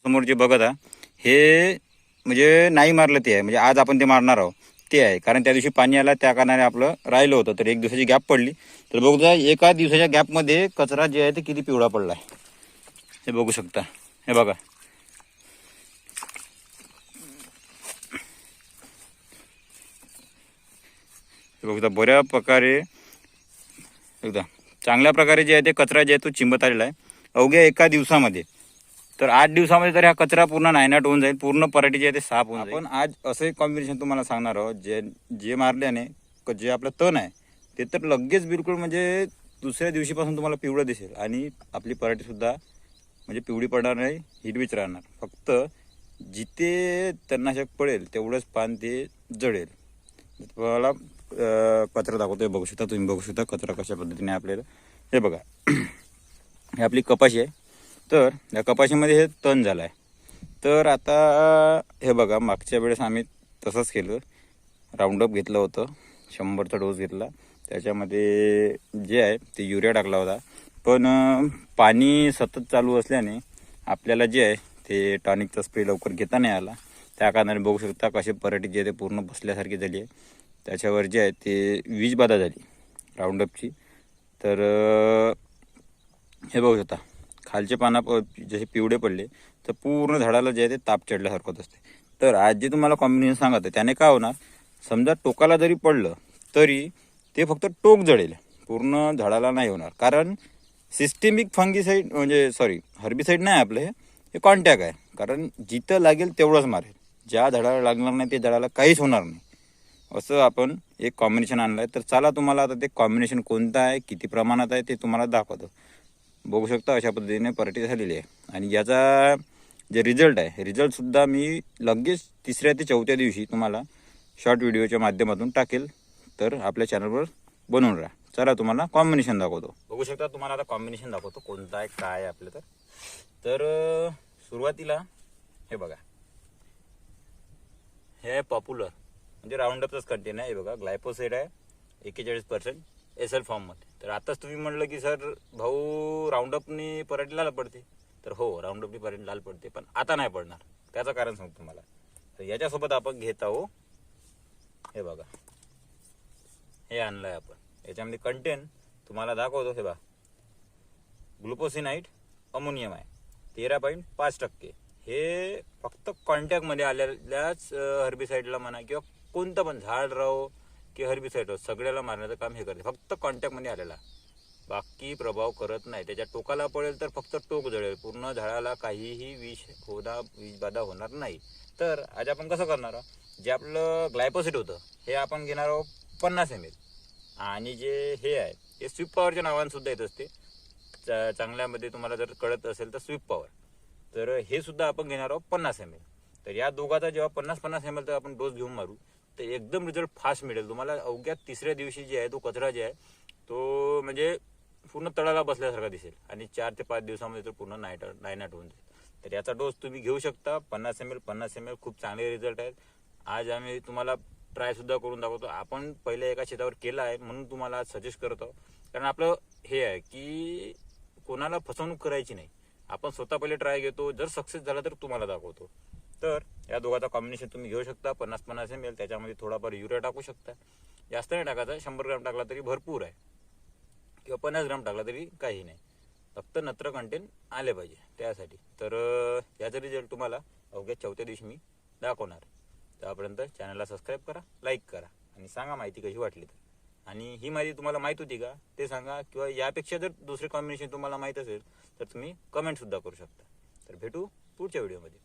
समोर जे बघत आहे हे म्हणजे नाही मारलं ते आहे, म्हणजे आज आपण ते मारणार आहोत ते आहे. कारण त्या दिवशी पाणी आला त्या कारणाने आपलं राहिलं होतं, तर एक दिवसाची गॅप पडली. तर बघू एका दिवसाच्या गॅपमध्ये कचरा जे आहे ते किती पिवळा पडला आहे हे बघू शकता. हे बघा, बघता बऱ्या प्रकारे एकदा चांगल्या प्रकारे जे आहे ते कचरा जे आहे तो चिंबत आलेला आहे अवघ्या एका दिवसामध्ये. तर 8 दिवसामध्ये तर हा कचरा पूर्ण नायनाट होऊन जाईल, पूर्ण पराठी जे आहे ते साफ होऊन जाईल. आपण आज असं एक कॉम्बिनेशन तुम्हाला सांगणार आहोत जे मारल्याने जे आपलं तण आहे ते तर लगेच बिलकुल म्हणजे दुसऱ्या दिवशीपासून तुम्हाला पिवळं दिसेल आणि आपली पराठी सुद्धा म्हणजे पिवळी पडणार नाही, हिरवीच राहणार. फक्त जिथे तणनाशक पडेल तेवढंच पान ते जळेल. तुम्हाला कचरा दाखवतोय, बघू शकता तुम्ही, बघू शकता कचरा कशा पद्धतीने आपल्याला. हे बघा हे आपली कपाशी आहे, तर या कपाशीमध्ये हे तण झालं आहे. तर आता हे बघा मागच्या वेळेस आम्ही तसंच केलं, राऊंडअप घेतलं होतं, 100चा डोस घेतला, त्याच्यामध्ये जे आहे ते युरिया टाकला होता. पण पाणी सतत चालू असल्याने आपल्याला जे आहे ते टॉनिकचा स्प्रे लवकर घेता नाही आला. त्या कारणाने बघू शकता कशी पराठी जे आहे ते पूर्ण बसल्यासारखी झाली आहे. त्याच्यावर जे आहे ते वीजबाधा झाली राऊंडअपची. तर हे बघू शकता खालचे पाना जसे पिवळे पडले तर पूर्ण झाडाला जे आहे ते ताप चढल्यासारखं होत असते. तर आज जे तुम्हाला कॉम्बिनेशन सांगत आहे त्याने काय होणार, समजा टोकाला जरी पडलं तरी ते फक्त टोक जळेल, पूर्ण झाडाला नाही होणार. कारण सिस्टेमिक फंगीसाईड म्हणजे हर्बिसाईड नाही आपलं, हे कॉन्टॅक्ट आहे. कारण जिथं लागेल तेवढंच मारेल, ज्या झाडाला लागणार नाही ते झाडाला काहीच होणार नाही. असं आपण एक कॉम्बिनेशन आणलं आहे. तर चला तुम्हाला आता ते कॉम्बिनेशन कोणतं आहे, किती प्रमाणात आहे ते तुम्हाला दाखवतो. बघू शकता अशा पद्धतीने पराठी झालेली आहे. आणि याचा जे रिझल्ट आहे, रिझल्टसुद्धा मी लगेच 3ऱ्या ते 4थ्या दिवशी तुम्हाला शॉर्ट व्हिडिओच्या माध्यमातून टाकेल. तर आपल्या चॅनलवर बनवून राहा. चला तुम्हाला कॉम्बिनेशन दाखवतो. बघू शकता तुम्हाला आता कॉम्बिनेशन दाखवतो कोणतं आहे काय आहे आपलं. तर सुरुवातीला हे बघा, हे पॉप्युलर म्हणजे राऊंडअपचाच कंटेन आहे. हे बघा ग्लायफोसेट आहे 41% एसएल फॉर्ममध्ये. तर आताच तुम्ही म्हणलं की सर भाऊ राऊंडअपनी पराठी लाल पडते, तर हो राऊंडअपनी पराठी लाल पडते, पण आता नाही पडणार. त्याचं कारण सांगतो तुम्हाला. तर याच्यासोबत आपण घेत आहोत हे बघा, हे आणलं आहे आपण. याच्यामध्ये कंटेन तुम्हाला दाखवतो. हे बघा ग्लुकोसिनाइट अमोनियम आहे 13.5%. हे फक्त कॉन्टॅक्टमध्ये आलेल्याच हर्बिसाईडला म्हणा किंवा कोणतं पण झाड राहो की हर्बिसाईड राहो सगळ्याला मारण्याचं काम हे करते. फक्त कॉन्टॅक्टमध्ये आलेला, बाकी प्रभाव करत नाही. त्याच्या टोकाला पडेल तर फक्त टोक जळेल, पूर्ण झाडाला काहीही वीजबाधा होणार नाही. तर आज आपण कसं करणार आहोत, जे आपलं ग्लायफोसेट होतं हे आपण घेणार आहोत 50 ml. आणि जे हे आहे हे स्वीप पॉवरच्या नावाने सुद्धा येत असते, चांगल्यामध्ये तुम्हाला जर कळत असेल तर स्वीप पॉवर. तर हे सुद्धा आपण घेणार आहोत 50 ml. तर या दोघाचा जेव्हा 50 ml तर आपण डोस घेऊन मारू तर एकदम रिझल्ट फास्ट मिळेल तुम्हाला. अवघ्या 3ऱ्या दिवशी जे आहे तो कचरा जे आहे तो म्हणजे पूर्ण तळाला बसल्यासारखा दिसेल आणि 4 ते 5 दिवसामध्ये तो पूर्ण नायनाट होऊन जाईल. तर याचा डोस तुम्ही घेऊ शकता 50 ml. खूप चांगले रिझल्ट आहेत. आज आम्ही तुम्हाला ट्राय सुद्धा करून दाखवतो. आपण पहिले एका शेतावर केला आहे म्हणून तुम्हाला सजेस्ट करतो. कारण आपलं हे आहे की कोणाला फसवणूक करायची नाही. आपण स्वतः पहिले ट्राय घेतो, जर सक्सेस झाला तर तुम्हाला दाखवतो. तर या दोघांचा कॉम्बिनेशन तुम्ही घेऊ शकता 50 ml. त्याच्यामध्ये थोडाफार युरिया टाकू शकता, जास्त नाही टाकायचा. 100 ग्रॅम टाकला तरी भरपूर आहे, किंवा 50 ग्रॅम टाकला तरी काही नाही. फक्त नत्र कंटेन आले पाहिजे त्यासाठी. तर याचा रिझल्ट तुम्हाला अवघ्या 4थ्या दिवशी मी दाखवणार. त्यापर्यंत चॅनलला सबस्क्राईब करा, लाईक करा आणि सांगा माहिती कशी वाटली तर. आणि ही माहिती तुम्हाला माहीत होती का ते सांगा, किंवा यापेक्षा जर दुसरे कॉम्बिनेशन तुम्हाला माहीत असेल तर तुम्ही कमेंटसुद्धा करू शकता. तर भेटू पुढच्या व्हिडिओमध्ये.